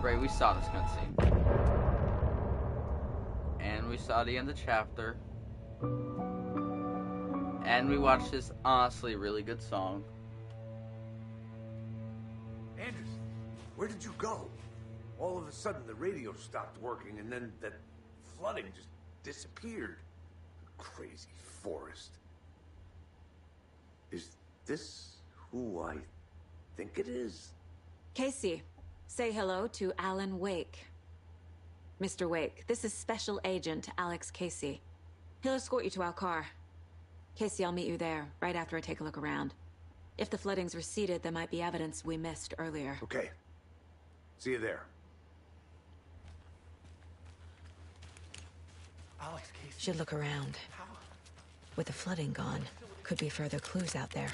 Right, we saw this cutscene. And we saw the end of the chapter. And we watched this honestly really good song. Anders, where did you go? All of a sudden the radio stopped working and then that flooding just disappeared. Crazy forest. Is this who I think it is? Casey, say hello to Alan Wake. Mr. Wake, this is Special Agent Alex Casey. He'll escort you to our car. Casey, I'll meet you there, right after I take a look around. If the flooding's receded, there might be evidence we missed earlier. Okay. See you there. Alex Casey. Should look around. How? With the flooding gone, could be further clues out there.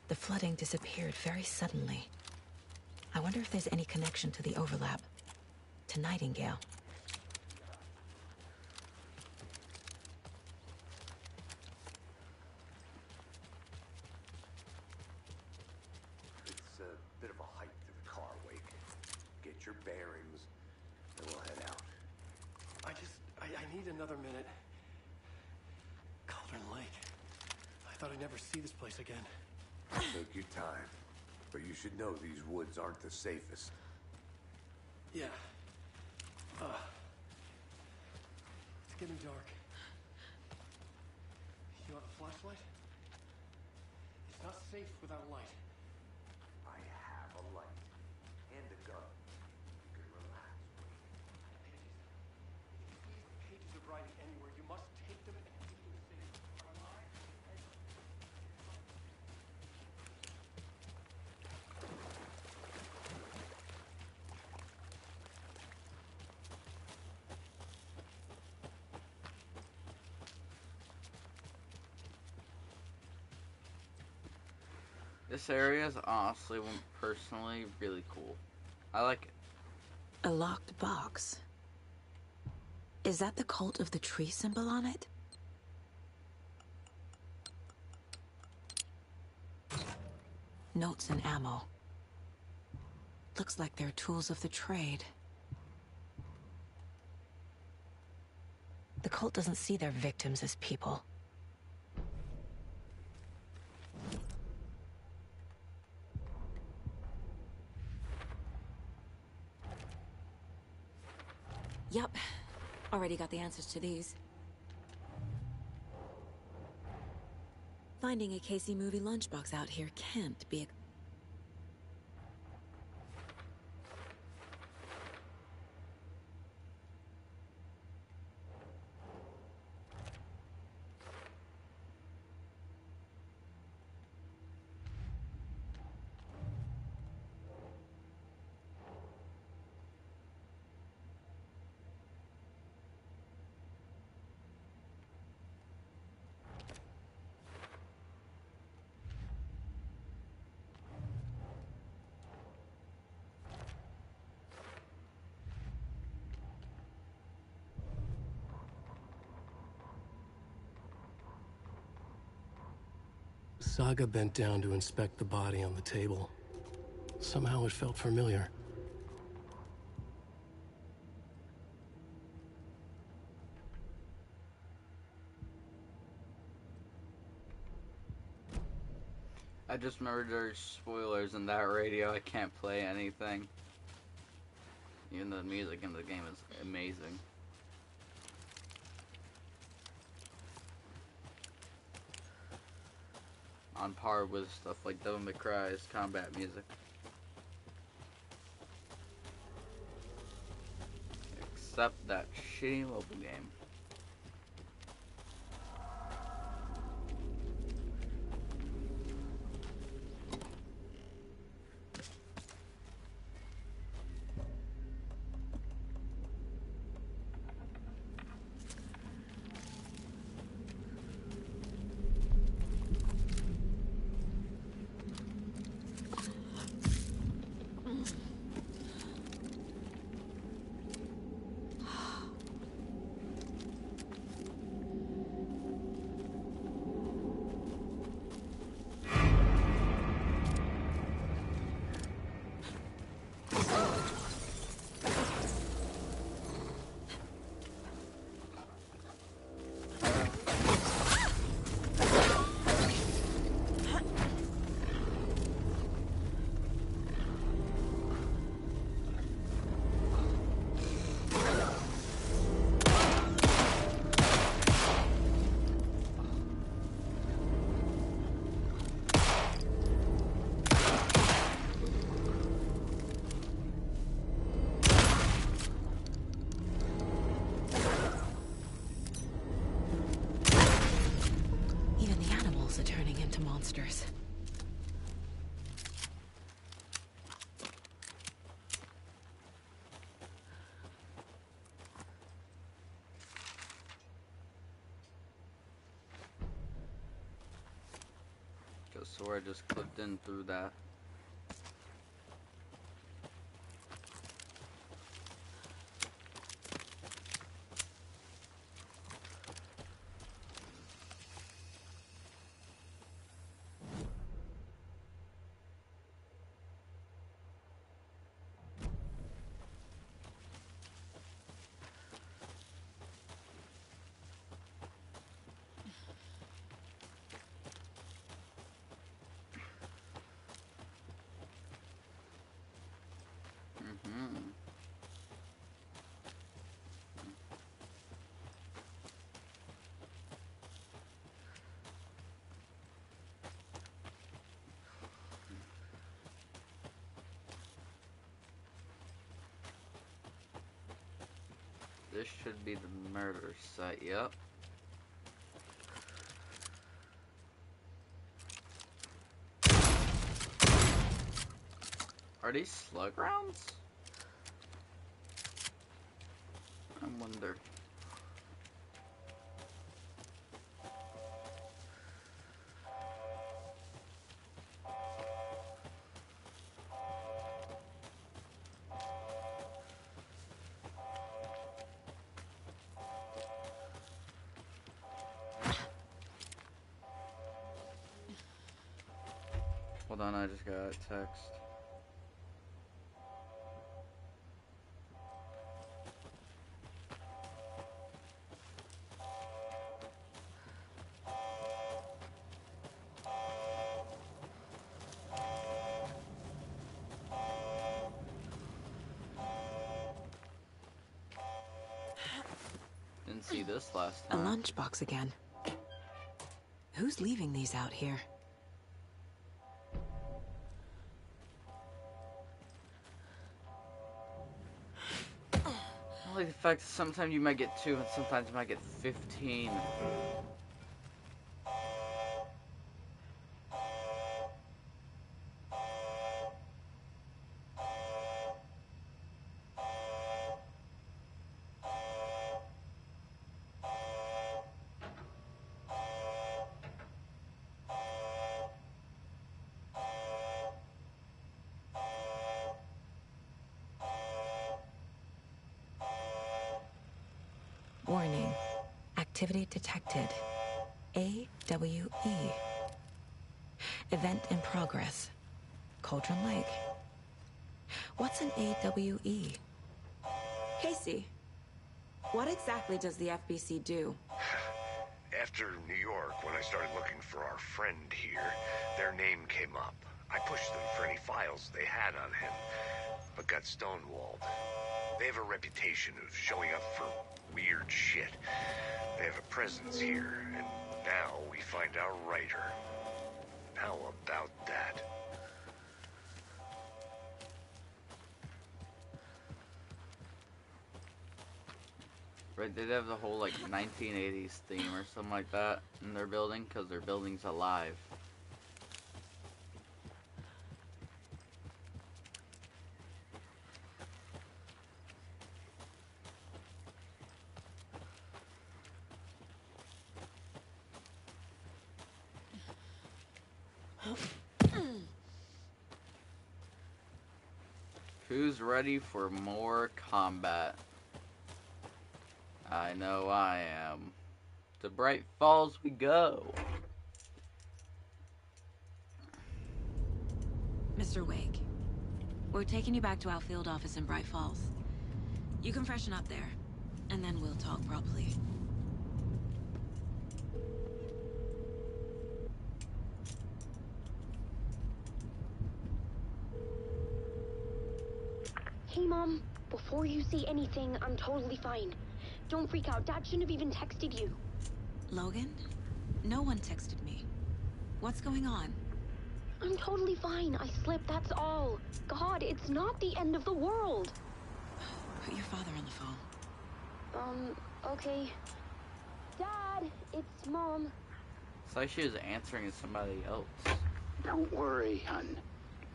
The flooding disappeared very suddenly. I wonder if there's any connection to the overlap. To Nightingale. It's a bit of a hike to the car, Wake. Get your bearings, and we'll head out. I need another minute. Cauldron Lake. I thought I'd never see this place again. Take your time. But you should know these woods aren't the safest. Yeah. It's getting dark. You want a flashlight? It's not safe without light. I have a light and a gun. You can relax. Pages of writing anywhere. You must take them and keep them safe. This area is honestly, personally, really cool. I like it. A locked box. Is that the cult of the tree symbol on it? Notes and ammo. Looks like they're tools of the trade. The cult doesn't see their victims as people. Yup. Already got the answers to these. Finding a Casey movie lunchbox out here can't be a... Saga bent down to inspect the body on the table. Somehow it felt familiar. I just remembered there's spoilers in that radio. I can't play anything. Even though the music in the game is amazing. On par with stuff like Devil May Cry's combat music. Except that shitty mobile game. monsters. So I just clipped in through that. This should be the murder site, yep. Are these slug rounds? I wonder. Hold on, I just got a text. Didn't see this last A time. lunchbox again. Who's leaving these out here? I like the fact that sometimes you might get 2 and sometimes you might get 15. Warning. Activity detected. AWE. Event in progress. Cauldron Lake. What's an AWE? Casey, what exactly does the FBC do? After New York, when I started looking for our friend here, their name came up. I pushed them for any files they had on him, but got stonewalled. They have a reputation of showing up for weird shit. They have a presence here, and now we find our writer. How about that? Right, they'd have the whole like 1980s theme or something like that in their building because their building's alive. Who's ready for more combat? I know I am. To Bright Falls we go. Mr. Wake, we're taking you back to our field office in Bright Falls. You can freshen up there, and then we'll talk properly. Hey, Mom. Before you say anything, I'm totally fine. Don't freak out. Dad shouldn't have even texted you. Logan? No one texted me. What's going on? I'm totally fine. I slipped, that's all. God, it's not the end of the world. Put your father on the phone. Okay. Dad, it's Mom. It's like she was answering somebody else. Don't worry, hun.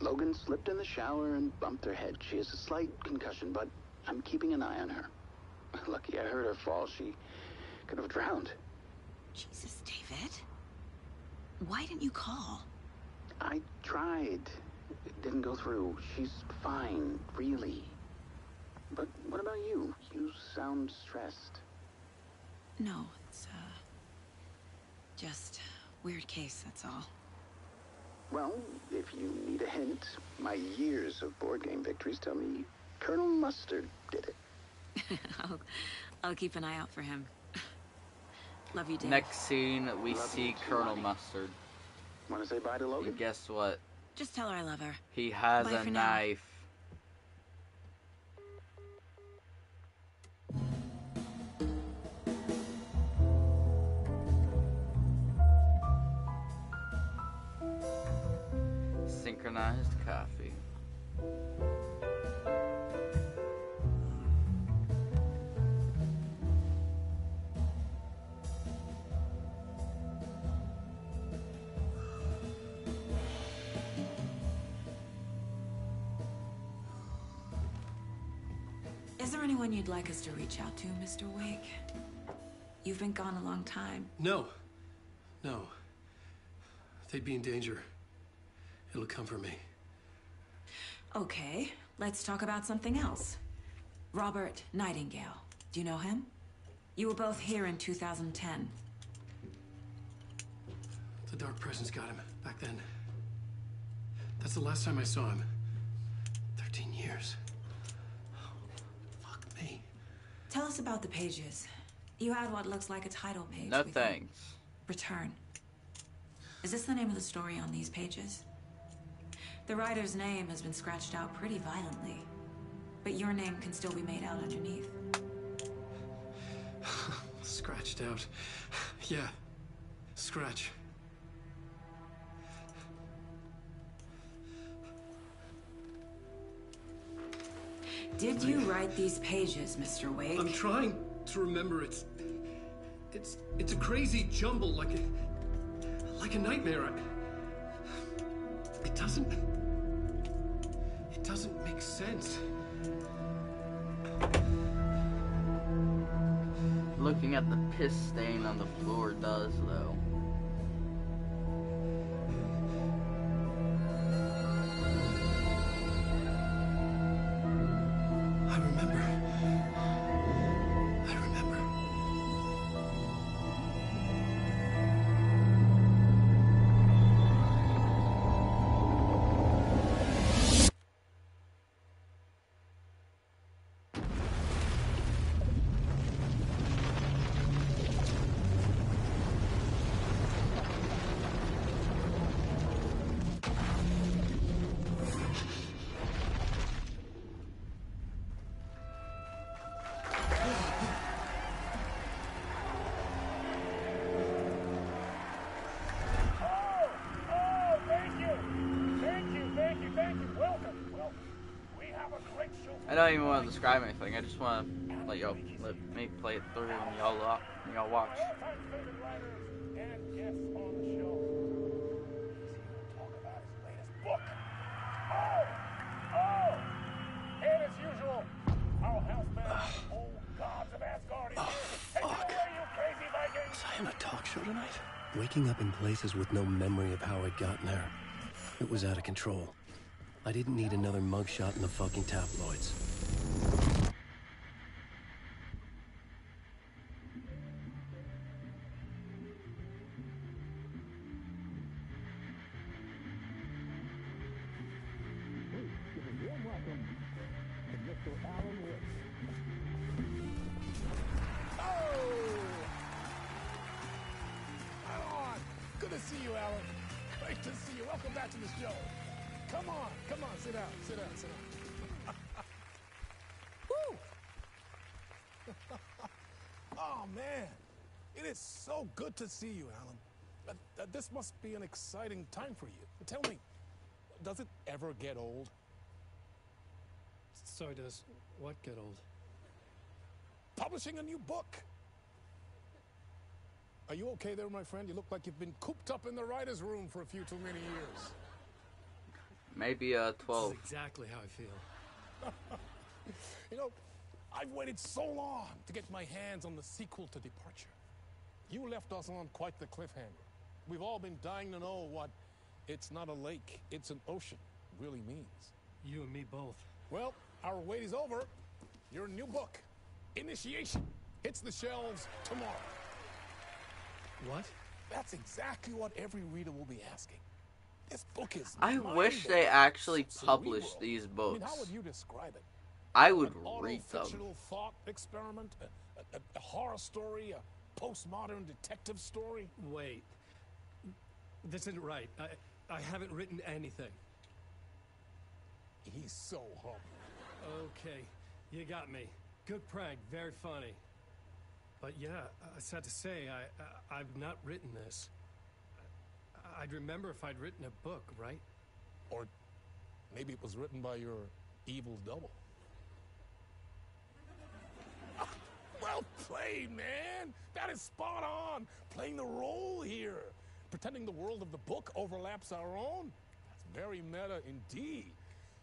Logan slipped in the shower and bumped her head. She has a slight concussion, but I'm keeping an eye on her. Lucky I heard her fall. She could have drowned. Jesus, David. Why didn't you call? I tried. It didn't go through. She's fine, really. But what about you? You sound stressed. No, it's, just weird case, that's all. Well, if you need a hint, my years of board game victories tell me Colonel Mustard did it. I'll keep an eye out for him. Love you, Dave. Next scene, we Love see you too, Colonel honey. Mustard. Want to say bye to Logan? And guess what? Just tell her I love her. He has Bye a for now. knife. Synchronized coffee. Is there anyone you'd like us to reach out to, Mr. Wake? You've been gone a long time. No. No. They'd be in danger. It'll come for me. Okay, let's talk about something else. Robert Nightingale. Do you know him? You were both here in 2010. The Dark Presence got him back then. That's the last time I saw him. 13 years. Fuck me. Tell us about the pages. You had what looks like a title page. No with you. thanks. Return. Is this the name of the story on these pages? The writer's name has been scratched out pretty violently, but your name can still be made out underneath. Scratched out. Yeah. Scratch. Did you write these pages, Mr. Wake? I'm trying to remember. It's a crazy jumble, like a nightmare. It doesn't make sense. Looking at the piss stain on the floor does, though. I remember. I remember. I don't even want to describe anything. I just want to let me play it through and y'all watch. Was I on a talk show tonight? Waking up in places with no memory of how I'd gotten there. It was out of control. I didn't need another mugshot in the fucking tabloids. Good to see you, Alan. Great to see you. Welcome back to the show. Come on, sit down, sit down. Woo! Oh, man. It is so good to see you, Alan. This must be an exciting time for you. Tell me, does it ever get old? Sorry, does what get old? Publishing a new book. Are you okay there, my friend? You look like you've been cooped up in the writer's room for a few too many years. Maybe 12. This is exactly how I feel. You know, I've waited so long to get my hands on the sequel to Departure. You left us on quite the cliffhanger. We've all been dying to know what "it's not a lake, it's an ocean" really means. You and me both. Well, our wait is over. Your new book, Initiation, hits the shelves tomorrow. What? That's exactly what every reader will be asking. This book is I wish they actually published these I books. mean, how would you describe it? I would An read them. auto-fictional thought experiment? A horror story? A postmodern detective story? Wait. This isn't right. I haven't written anything. He's so humble. Okay, you got me. Good prank, very funny. But yeah, sad to say, I've not written this. I'd remember if I'd written a book, right? Or maybe it was written by your evil double. Well played, man! That is spot on! Playing the role here. Pretending the world of the book overlaps our own. That's very meta indeed.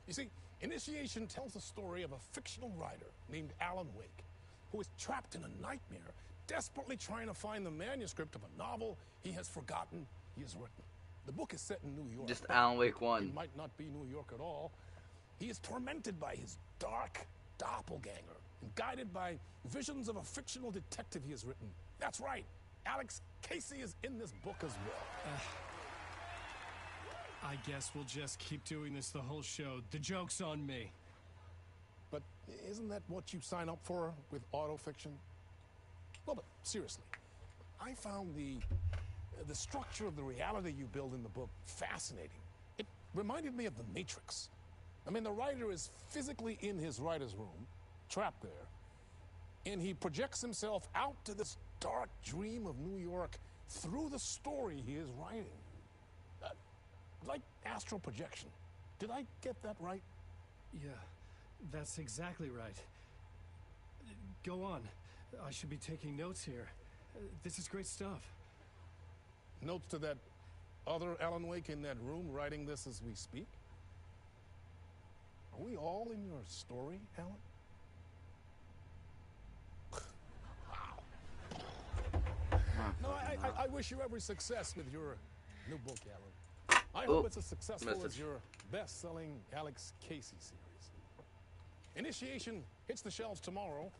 You see, Initiation tells the story of a fictional writer named Alan Wake, who is trapped in a nightmare, desperately trying to find the manuscript of a novel he has forgotten he has written. The book is set in New York. Just Alan Wake 1. It might not be New York at all. He is tormented by his dark doppelganger and guided by visions of a fictional detective he has written. That's right. Alex Casey is in this book as well. I guess we'll just keep doing this the whole show. The joke's on me. But isn't that what you sign up for with autofiction? Well, but seriously, I found the structure of the reality you build in the book fascinating. It reminded me of The Matrix. I mean, the writer is physically in his writer's room, trapped there, and he projects himself out to this dark dream of New York through the story he is writing. Like astral projection. Did I get that right? Yeah, that's exactly right. Go on. I should be taking notes here. This is great stuff. Notes to that other Alan Wake in that room writing this as we speak? Are we all in your story, Alan? Wow. No, I wish you every success with your new book, Alan. I hope it's as successful as your best-selling Alex Casey series. Initiation hits the shelves tomorrow.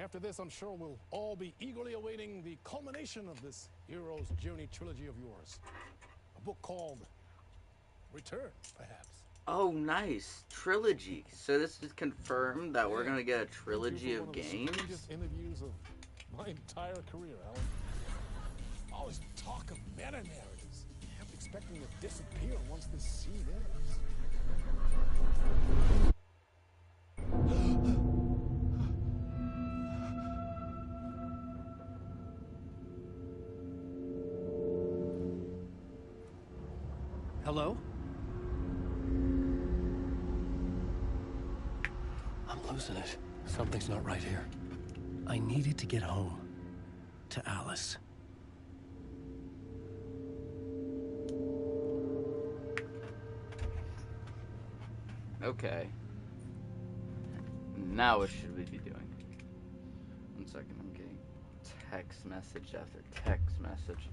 After this, I'm sure we'll all be eagerly awaiting the culmination of this Hero's Journey trilogy of yours. A book called Return, perhaps. Oh, nice. Trilogy. So this is confirmed that we're going to get a trilogy of games? Interviews of my entire career, Alan. All this talk of meta-narratives. Expecting to disappear once this seed ends. Hello? I'm losing it. Something's not right here. I needed to get home. To Alice. Okay. Now what should we be doing? 1 second, I'm getting text message after text message.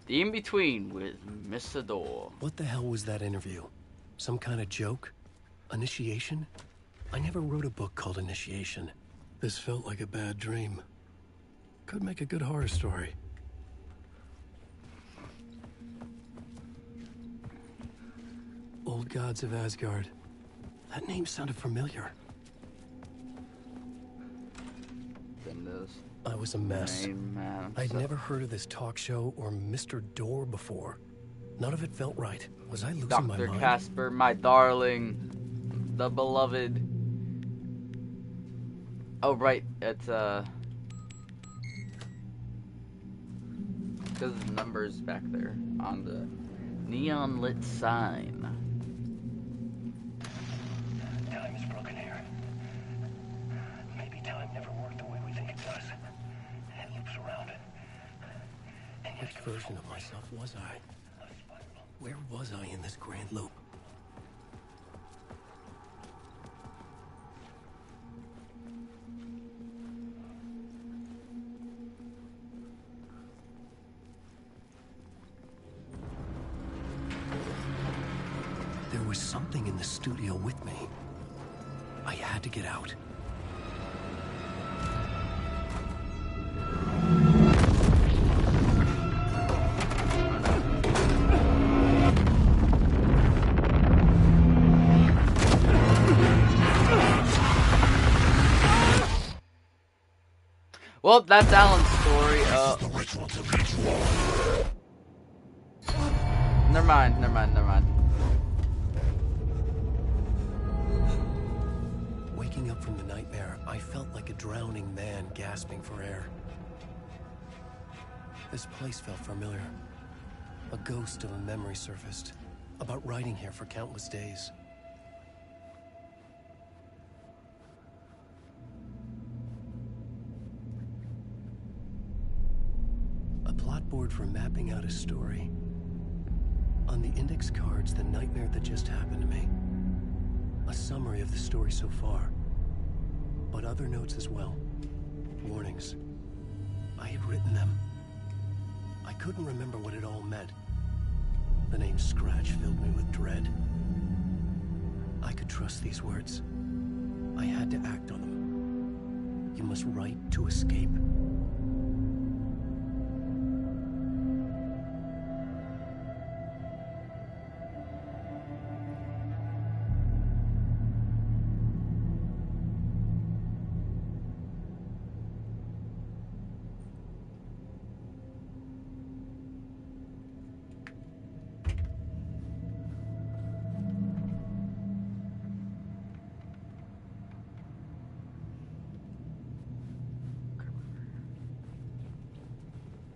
The In-Between with Miss Adore. What the hell was that interview? Some kind of joke? Initiation? I never wrote a book called Initiation. This felt like a bad dream. Could make a good horror story. Old Gods of Asgard. That name sounded familiar. I was a mess. I'd never heard of this talk show or Mr. Door before. None of it felt right. Was I losing my mind? Dr. Casper, my darling. The beloved. Oh, right. It's, because the numbers back there on the neon lit sign. Time is broken here. Maybe time Which version of myself was I? Where was I in this grand loop? There was something in the studio with me. I had to get out. Well, that's Alan's story. Never mind. Waking up from the nightmare, I felt like a drowning man gasping for air. This place felt familiar. A ghost of a memory surfaced, about riding here for countless days. A plot board for mapping out a story. On the index cards, the nightmare that just happened to me. A summary of the story so far. But other notes as well. Warnings. I had written them. I couldn't remember what it all meant. The name Scratch filled me with dread. I could trust these words. I had to act on them. You must write to escape.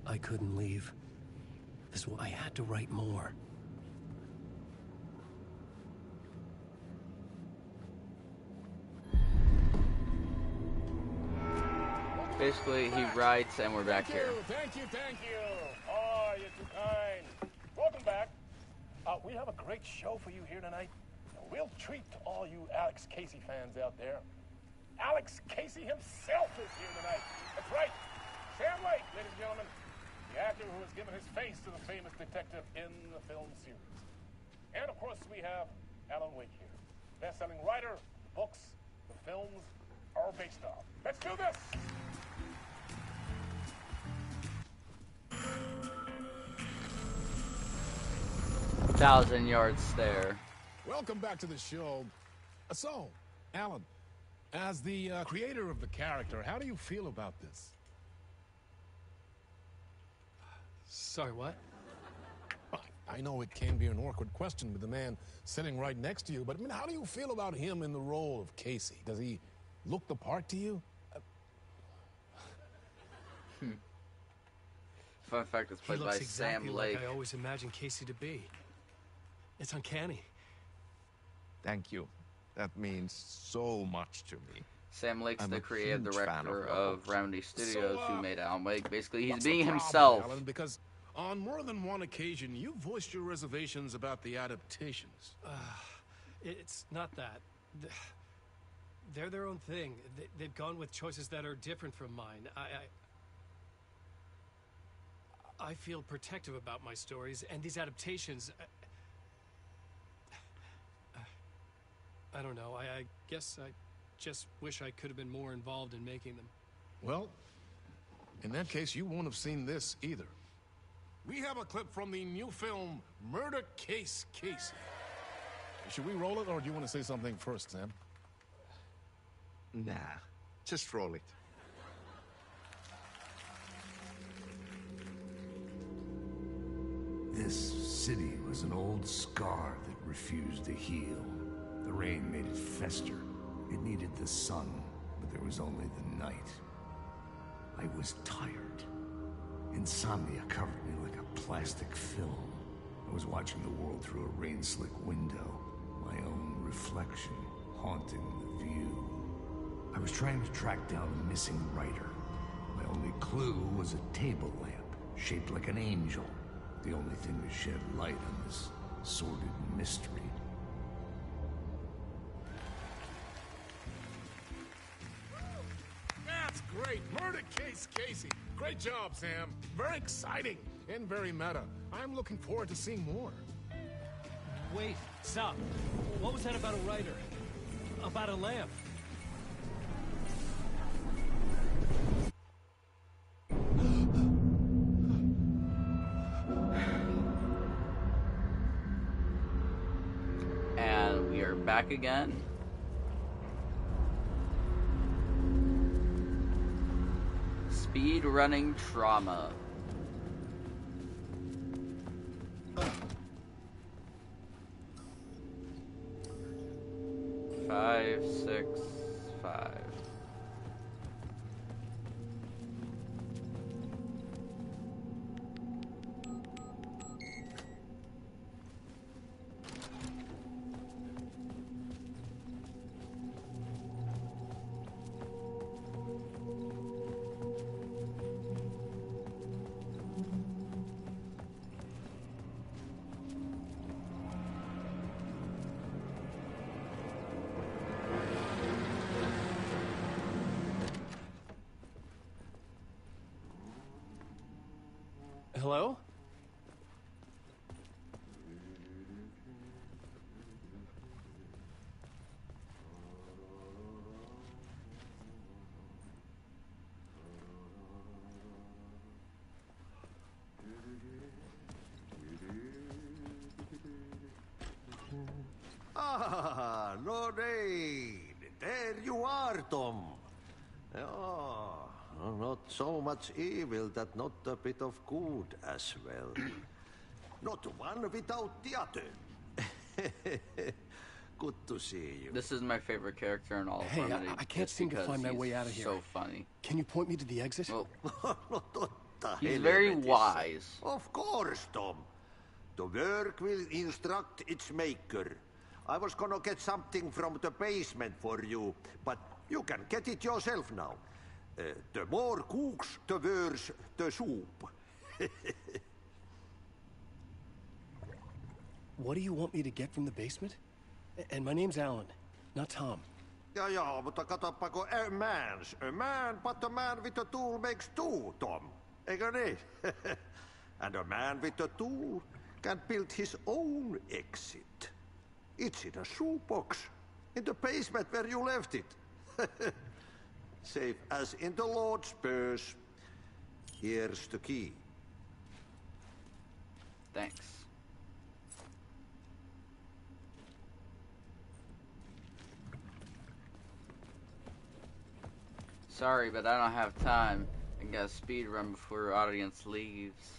I couldn't leave. I had to write more. Basically, he writes, and we're back here. Thank you. Oh, you're too kind. Welcome back. We have a great show for you here tonight. A real treat to all you Alex Casey fans out there. Alex Casey himself is here tonight. That's right. Sam Lake, ladies and gentlemen. The actor who has given his face to the famous detective in the film series. And of course we have Alan Wake here. Best-selling writer, the books, the films are based on. Let's do this! 1,000-yard stare. Welcome back to the show. So, Alan, as the creator of the character, how do you feel about this? Sorry, what? I know it can be an awkward question with the man sitting right next to you, but I mean, how do you feel about him in the role of Casey? Does he look the part to you? Fun fact, it's played by exactly Sam Lake. Like I always imagined Casey to be. It's uncanny. Thank you. That means so much to me. Sam Lake's I'm the a creative huge director fan of of Remedy Studios, who made Alan Wake. Basically, he's What's being the problem, himself. Alan? Because on more than one occasion, you voiced your reservations about the adaptations. It's not that. They're their own thing. They've gone with choices that are different from mine. I feel protective about my stories, and these adaptations... I don't know. I guess I just wish I could have been more involved in making them. Well, in that case, you won't have seen this either. We have a clip from the new film, Murder Case Casey. Should we roll it, or do you want to say something first, Sam? Nah, just roll it. This city was an old scar that refused to heal. The rain made it fester. It needed the sun, but there was only the night. I was tired. Insomnia covered me like a plastic film. I was watching the world through a rain-slick window, my own reflection haunting the view. I was trying to track down a missing writer. My only clue was a table lamp shaped like an angel. The only thing to shed light on this sordid mystery. That's great! Murder case, Casey! Great job, Sam. Very exciting and very meta. I'm looking forward to seeing more. Wait, stop. What was that about a writer? About a lamp? And we are back again. Speed running trauma. Five, 6, 5. Hello? Ah, Lorraine! There you are, Tom. Not so much evil that not a bit of good as well. Not one without the other. Good to see you. This is my favorite character in all of Hey, Remedy. I can't seem to find my way out of here. So funny. Can you point me to the exit? Well, he's very wise. Of course, Tom. The work will instruct its maker. I was gonna get something from the basement for you, but you can get it yourself now. The more cooks, the worse the soup. What do you want me to get from the basement? And my name's Alan, not Tom. Ja, mutta katsoppa, a man, but a man with a tool makes two, Tom. Eikö niin? And a man with a tool can build his own exit. It's in a shoebox, in the basement where you left it. Safe as in the Lord's purse. Here's the key. Thanks. Sorry, but I don't have time. I gotta speed run before our audience leaves.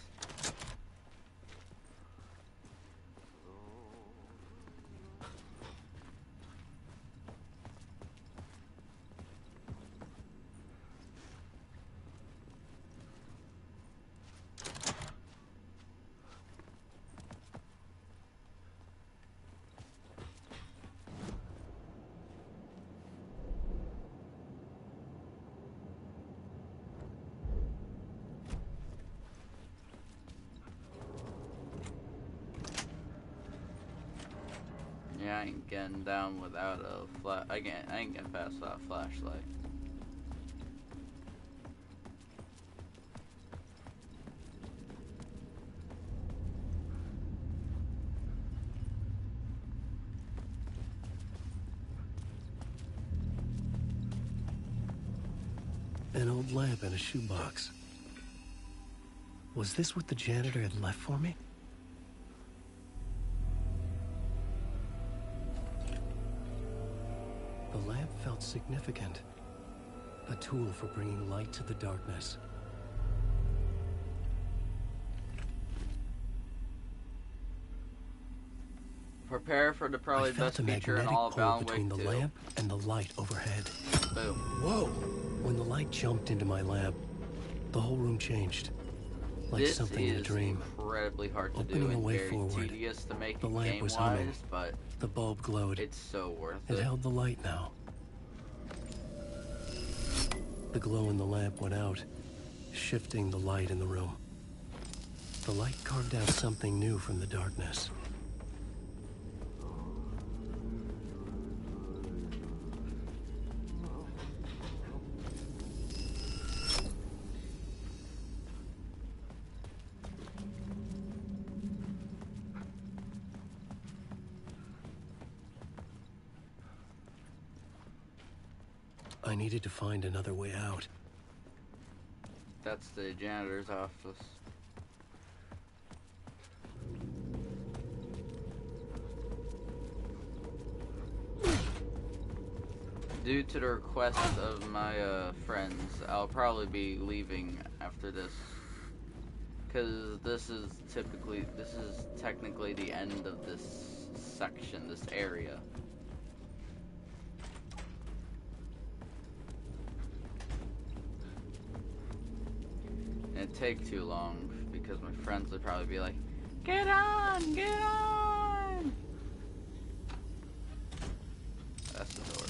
Yeah, I ain't getting down without a I ain't getting past without a flashlight. An old lamp in a shoebox. Was this what the janitor had left for me? The lamp felt significant. A tool for bringing light to the darkness. Prepare for the probably I felt best a feature in magnetic all of pull Alan between Wake the 2. lamp and the light overhead. Boom. Whoa! When the light jumped into my lamp, the whole room changed. Like This something in a is dream. incredibly hard to Opening do a and way very forward. tedious to make The lamp was humming. game-wise, but The bulb glowed. it's so worth It it. held the light now. The glow in the lamp went out, shifting the light in the room. The light carved out something new from the darkness. I needed to find another way out. That's the janitor's office. Due to the request of my friends, I'll probably be leaving after this. Because this is technically the end of this section, this area. It'd take too long because my friends would probably be like, "Get on! Get on!" That's the door.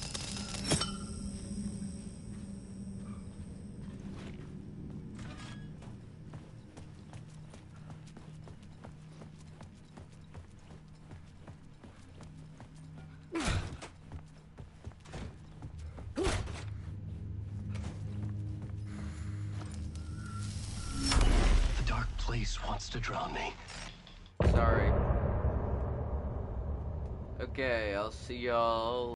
Place wants to drown me. Sorry. Okay, I'll see y'all